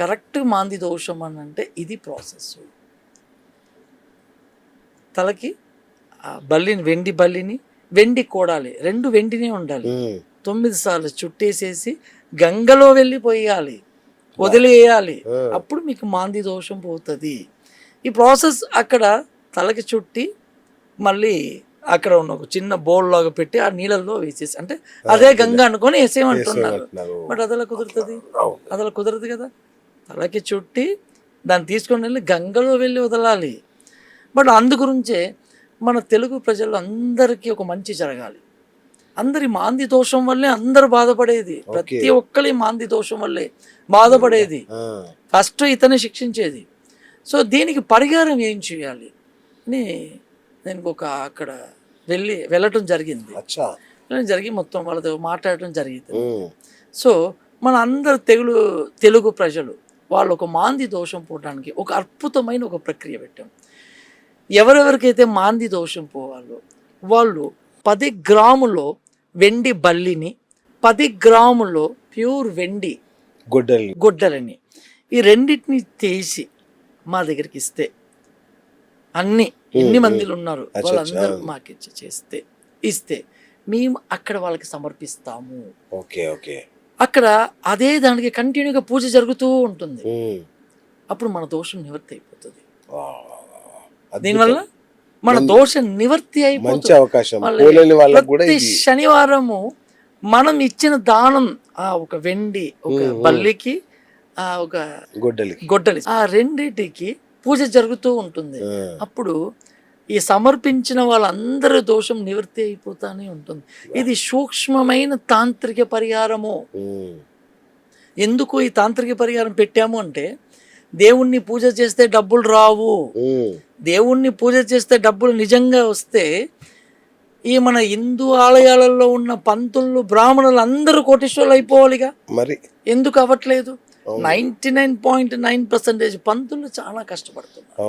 Correct మాంది దోషం అని అంటే ఇది ప్రాసెస్. తలకి బల్లిని, వెండి కోడాలి, 2 వెండినే ఉండాలి, 9 సార్లు చుట్టేసేసి గంగలో వెళ్ళి పోయాలి, వదిలేయాలి. అప్పుడు మీకు మాంది దోషం పోతుంది. ఈ ప్రాసెస్ అక్కడ తలకి చుట్టి మళ్ళీ అక్కడ ఉన్న ఒక చిన్న బౌల్ లాగా పెట్టి ఆ నీళ్ళల్లో వేసేసి, అంటే అదే గంగ అనుకొని వేసేయమంటున్నారు. బట్ అదలా కుదురుతుంది? అదలా కుదరదు కదా. తలకి చుట్టి దాన్ని తీసుకొని వెళ్ళి గంగలో వెళ్ళి వదలాలి. బట్ అందు గురించే మన తెలుగు ప్రజలు అందరికీ ఒక మంచి జరగాలి. అందరి మాంది దోషం వల్లే అందరు బాధపడేది. ప్రతి ఒక్కరి మాంది దోషం వల్లే బాధపడేది. ఫస్ట్ ఇతనే శిక్షించేది. సో దీనికి పరిహారం ఏం చేయాలి అని నేను అక్కడ వెళ్ళటం జరిగింది. జరిగి మొత్తం వాళ్ళతో మాట్లాడటం జరిగింది. సో మన అందరు తెలుగు ప్రజలు వాళ్ళు ఒక మాంది దోషం పోవడానికి ఒక అద్భుతమైన ఒక ప్రక్రియ పెట్టాం. ఎవరెవరికైతే మాంది దోషం పోవాలో వాళ్ళు 10 గ్రాములో వెండి బల్లిని, 10 గ్రాములో ప్యూర్ వెండి గొడ్డలని, ఈ రెండింటిని తీసి మా దగ్గరికి ఇస్తే, ఎన్ని మందిలు ఉన్నారు వాళ్ళందరూ మాకు ఇస్తే మేము అక్కడ వాళ్ళకి సమర్పిస్తాము. అక్కడ అదే దానికి కంటిన్యూగా పూజ జరుగుతూ ఉంటుంది. అప్పుడు మన దోషం నివృత్తి అయిపోతుంది. దీనివల్ల మన దోషం నివృత్తి అయిపోతుంది. ప్రతి శనివారము మనం ఇచ్చిన దానం, ఒక వెండి, ఒక బల్లికి, ఒక గొడ్డలి, ఆ రెండిటికి పూజ జరుగుతూ ఉంటుంది. అప్పుడు ఈ సమర్పించిన వాళ్ళందరి దోషం నివృత్తి అయిపోతానే ఉంటుంది. ఇది సూక్ష్మమైన తాంత్రిక పరిహారము. ఎందుకు ఈ తాంత్రిక పరిహారం పెట్టాము అంటే, దేవుణ్ణి పూజ చేస్తే డబ్బులు రావు. దేవుణ్ణి పూజ చేస్తే డబ్బులు నిజంగా వస్తే ఈ మన హిందూ ఆలయాలలో ఉన్న పంతులు, బ్రాహ్మణులు అందరూ కోటీశ్వరులు అయిపోవాలిగా. మరి ఎందుకు అవ్వట్లేదు? 99.9% పంతులు చాలా కష్టపడుతున్నారు.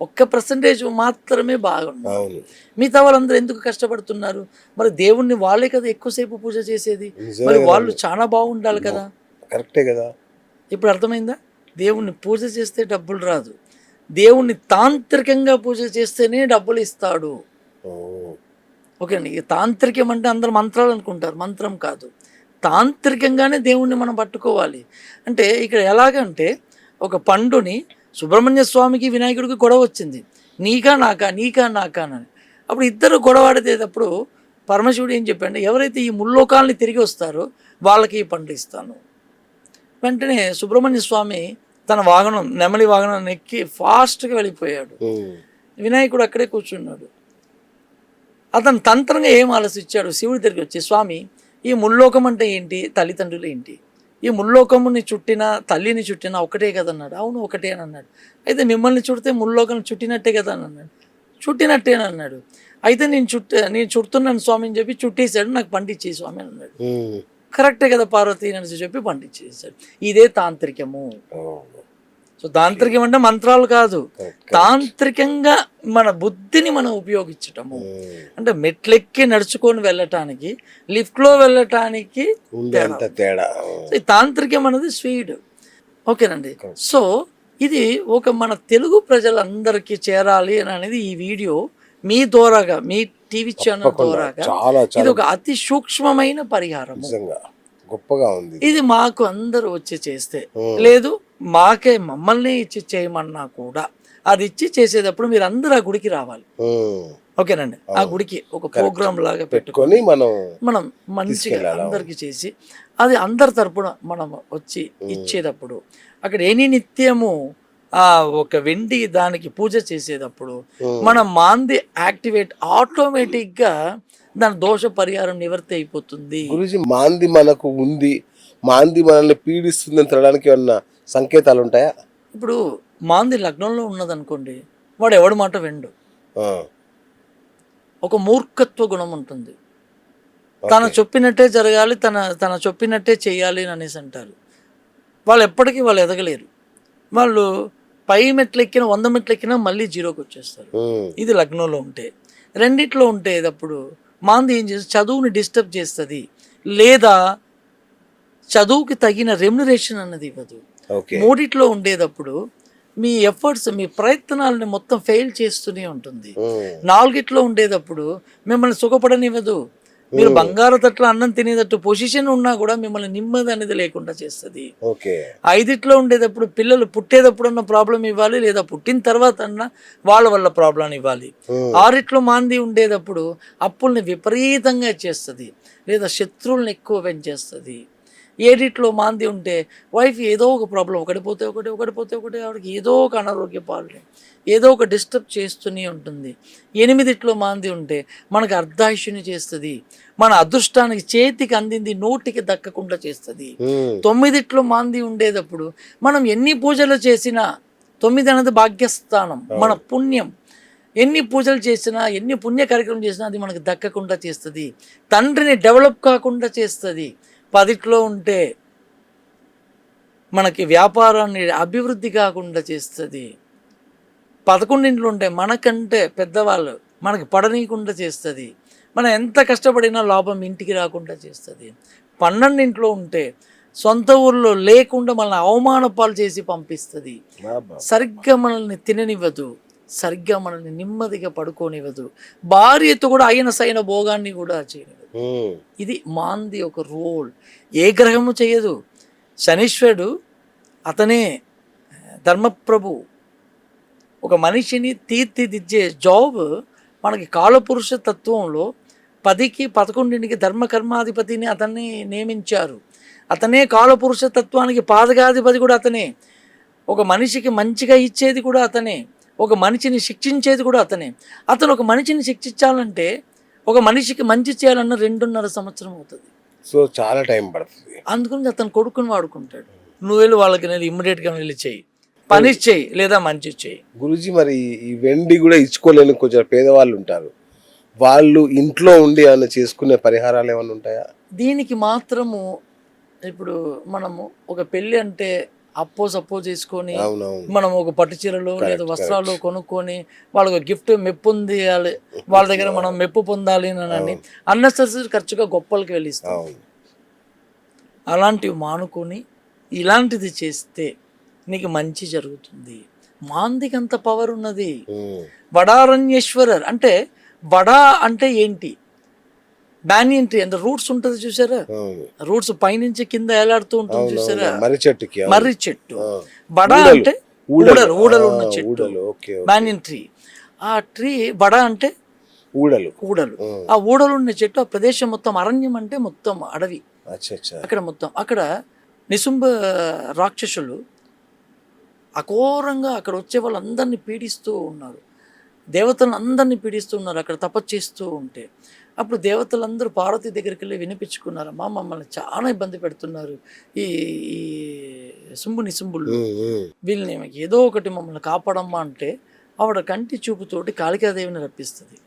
1% మాత్రమే బాగున్నారు. మిగతా వాళ్ళందరూ ఎందుకు కష్టపడుతున్నారు? మరి దేవుణ్ణి వాళ్ళే కదా ఎక్కువసేపు పూజ చేసేది. మరి వాళ్ళు చాలా బాగుండాలి కదా. కరెక్టే కదా. ఇప్పుడు అర్థమైందా? దేవుణ్ణి పూజ చేస్తే డబ్బులు రాదు, దేవుణ్ణి తాంత్రికంగా పూజ చేస్తేనే డబ్బులు ఇస్తాడు. ఓకే అండి. తాంత్రికం అంటే అందరు మంత్రాలు అనుకుంటారు, మంత్రం కాదు. తాంత్రికంగానే దేవుణ్ణి మనం పట్టుకోవాలి. అంటే ఇక్కడ ఎలాగంటే, ఒక పండుని సుబ్రహ్మణ్య స్వామికి వినాయకుడికి గొడవ వచ్చింది, నీకా నాకా అని. అప్పుడు ఇద్దరు గొడవాడేటప్పుడు పరమశివుడు ఏం చెప్పండి, ఎవరైతే ఈ ముల్లోకాలని తిరిగి వస్తారో వాళ్ళకి ఈ పండు ఇస్తాను. వెంటనే సుబ్రహ్మణ్య స్వామి తన వాహనం, నెమలి వాహనాన్ని ఎక్కి ఫాస్ట్గా వెళ్ళిపోయాడు. వినాయకుడు అక్కడే కూర్చున్నాడు. అతను తంత్రంగా ఏం ఆలోచించాడు, శివుడి దగ్గరికి వచ్చి, స్వామి ఈ ముల్లోకం అంటే ఏంటి, తల్లిదండ్రులు ఏంటి, ఈ ముల్లోకముని చుట్టినా తల్లిని చుట్టినా ఒకటే కదా అన్నాడు. అవును ఒకటే అని అన్నాడు. అయితే మిమ్మల్ని చుడితే ముల్లోకం చుట్టినట్టే కదా అని అన్నాడు. చుట్టినట్టేనన్నాడు. అయితే నేను చుడుతున్నాను స్వామి అని చెప్పి చుట్టేశాడు, నాకు పండించే స్వామి అని అన్నాడు. కరెక్టే కదా పార్వతి అని చెప్పి పండించేసాడు. ఇదే తాంత్రికము. సో తాంత్రికం అంటే మంత్రాలు కాదు, తాంత్రికంగా మన బుద్ధిని మనం ఉపయోగించటము. అంటే మెట్లెక్కి నడుచుకొని వెళ్ళటానికి, లిఫ్ట్లో వెళ్ళటానికి తేడా. తాంత్రికం అనేది స్పీడ్. ఓకేనండి. సో ఇది ఒక మన తెలుగు ప్రజలందరికీ చేరాలి అని అనేది ఈ వీడియో మీ ద్వారాగా, మీ టీవీ ఛానల్ ద్వారాగా ఇది ఒక అతి సూక్ష్మమైన పరిహారం. గొప్పగా ఉంది. ఇది మాకు అందరూ వచ్చి చేస్తే, లేదు మమ్మల్ని ఇచ్చి చేయమన్నా కూడా అది ఇచ్చి చేసేటప్పుడు మీరు అందరూ ఆ గుడికి రావాలి. ఓకేనండి. ఆ గుడికి ఒక ప్రోగ్రామ్ లాగా పెట్టుకొని మనం మంచిగా అందరికి చేసి, అది అందరి తరపున మనం వచ్చి ఇచ్చేటప్పుడు అక్కడ నిత్యము ఒక వెండి దానికి పూజ చేసేటప్పుడు మన మాంది యాక్టివేట్ ఆటోమేటిక్గా దాని దోష పరిహారం నివృత్తి అయిపోతుంది. గురుజీ, మాంది మనకు ఉంది, మాంది మనల్ని పీడిస్తుందని తెలడానికి ఏమన్నా సంకేతాలు ఉంటాయా? ఇప్పుడు మాంది లగ్నంలో ఉన్నదనుకోండి, వాడు ఎవడి మాట వెండు, ఒక మూర్ఖత్వ గుణం ఉంటుంది. తన చెప్పినట్టే జరగాలి, తన చెప్పినట్టే చేయాలి అని అనేసి అంటారు. వాళ్ళు ఎప్పటికీ వాళ్ళు ఎదగలేరు. వాళ్ళు పై మెట్లు ఎక్కిన 100 మెట్లు ఎక్కినా మళ్ళీ జీరోకి వచ్చేస్తారు. ఇది లగ్నంలో ఉంటే. రెండిట్లో ఉంటేటప్పుడు మాంది ఏం చేస్తుంది, చదువుని డిస్టర్బ్ చేస్తుంది, లేదా చదువుకి తగిన రెమ్యునరేషన్ అన్నది ఇవ్వదు. ఓకే. మూడిట్లో ఉండేటప్పుడు మీ ఎఫర్ట్స్, మీ ప్రయత్నాలని మొత్తం ఫెయిల్ చేస్తూనే ఉంటుంది. నాలుగిట్లో ఉండేటప్పుడు మిమ్మల్ని సుఖపడనివ్వదు. మీరు బంగారు తట్ల అన్నం తినేటట్టు పొజిషన్ ఉన్నా కూడా మిమ్మల్ని నెమ్మది అనేది లేకుండా చేస్తుంది. ఓకే. ఐదిట్లో ఉండేటప్పుడు పిల్లలు పుట్టేటప్పుడన్నా ప్రాబ్లం ఇవ్వాలి, లేదా పుట్టిన తర్వాత అన్నా వాళ్ళ వల్ల ప్రాబ్లం ఇవ్వాలి. ఆరిట్లో మాంది ఉండేటప్పుడు అప్పుల్ని విపరీతంగా చేస్తుంది, లేదా శత్రువులను ఎక్కువ పెంచేస్తుంది. ఏడిట్లో మాంది ఉంటే వైఫ్ ఏదో ఒక ప్రాబ్లం, ఒకటి పోతే ఒకటి ఆవిడకి ఏదో ఒక అనారోగ్య పాలు, ఏదో ఒక డిస్టర్బ్ చేస్తూనే ఉంటుంది. ఎనిమిదిట్లో మాంది ఉంటే మనకు అర్ధాయుష్యుని చేస్తుంది, మన అదృష్టానికి చేతికి అందింది నోటికి దక్కకుండా చేస్తుంది. తొమ్మిదిట్లో మాంది ఉండేటప్పుడు మనం ఎన్ని పూజలు చేసినా, 9 అనేది భాగ్యస్థానం, మన పుణ్యం, ఎన్ని పూజలు చేసినా, ఎన్ని పుణ్య కార్యక్రమం చేసినా అది మనకు దక్కకుండా చేస్తుంది, తండ్రిని డెవలప్ కాకుండా చేస్తుంది. 10లో ఉంటే మనకి వ్యాపారాన్ని అభివృద్ధి కాకుండా చేస్తుంది. 11 ఉంటే మనకంటే పెద్దవాళ్ళు మనకి పడనీయకుండా చేస్తుంది. మనం ఎంత కష్టపడినా లాభం ఇంటికి రాకుండా చేస్తుంది. 12 ఉంటే సొంత ఊర్లో లేకుండా మనల్ని అవమాన పాలు చేసి పంపిస్తుంది. సరిగ్గా మనల్ని తిననివ్వదు, సరిగ్గా మనల్ని నెమ్మదిగా పడుకోనివ్వదు, భార్యతో కూడా అయిన భోగాన్ని కూడా చేయనివ్వదు. ఇది మాంది ఒక రోల్. ఏ గ్రహము చేయదు. శనీశ్వరుడు అతనే ధర్మప్రభు. ఒక మనిషిని తీర్చిదిద్దే జాబ్ మనకి కాలపురుష తత్వంలో 10కి 11కి ధర్మకర్మాధిపతిని అతన్ని నియమించారు. అతనే కాలపురుష తత్వానికి పాదకాధిపతి కూడా అతనే. ఒక మనిషికి మంచిగా ఇచ్చేది కూడా అతనే, ఒక మనిషిని శిక్షించేది కూడా అతనే. అతను ఒక మనిషిని శిక్షించాలంటే, ఒక మనిషికి మంచి చేయాలన్న 2.5 సంవత్సరం అవుతుంది. సో చాలా టైం పడుతుంది. అందుకని అతను కొడుకుని వాడుకుంటాడు. నువ్వు వెళ్ళి వాళ్ళకి నేను ఇమ్మీడియట్గా వెళ్ళి చెయ్యి, పని చెయ్యి, లేదా మంచి చెయ్యి. గురూజీ, మరి ఈ వెండి కూడా ఇచ్చుకోలేని కొంచెం పేదవాళ్ళు ఉంటారు, వాళ్ళు ఇంట్లో ఉండి ఏమైనా చేసుకునే పరిహారాలు ఏమైనా ఉంటాయా? దీనికి మాత్రము ఇప్పుడు మనము ఒక పెళ్ళి అంటే సపోజ్ చేసుకొని మనం ఒక పట్టు చీరలు లేదా వస్త్రాలు కొనుక్కొని వాళ్ళకి గిఫ్ట్ మెప్పు పొందాలి, వాళ్ళ దగ్గర మనం మెప్పు పొందాలి అని అన్నెసెసరీ ఖర్చుగా గొప్పలకి వెళ్ళిస్తాం. అలాంటివి మానుకొని ఇలాంటిది చేస్తే నీకు మంచి జరుగుతుంది. మాందికి అంత పవర్ ఉన్నది. వడారణ్యేశ్వరర్ అంటే, వడా అంటే ఏంటి? బ్యానియన్ ట్రీ అంటే రూట్స్ ఉంటుంది చూసారా, రూట్స్ పైనుంచి కింద ఏలాడుతూ ఉంటుంది చూసారా, మర్రి చెట్టు. బడా అంటే ఊడలు ఉన్న చెట్టు, బ్యానియన్ ట్రీ. ఆ ట్రీ బడా అంటే ఊడలు. ఆ ఊడలు ఉన్న చెట్టు, ఆ ప్రదేశం మొత్తం అరణ్యం అంటే మొత్తం అడవి. అక్కడ మొత్తం అక్కడ నిశుంభ రాక్షసులు అఘోరంగా అక్కడ వచ్చే వాళ్ళందరినీ పీడిస్తూ ఉన్నారు, దేవతలను అందరినీ పీడిస్తూ ఉన్నారు అక్కడ తపస్సు చేస్తూ ఉంటే. అప్పుడు దేవతలందరూ పార్వతి దగ్గరికి వెళ్ళి వినిపించుకున్నారమ్మా, మమ్మల్ని చాలా ఇబ్బంది పెడుతున్నారు ఈ నిశుంభులు, వీళ్ళని ఏదో ఒకటి మమ్మల్ని కాపాడమ్మా అంటే ఆవిడ కంటి చూపుతోటి కాళికాదేవిని రప్పిస్తుంది.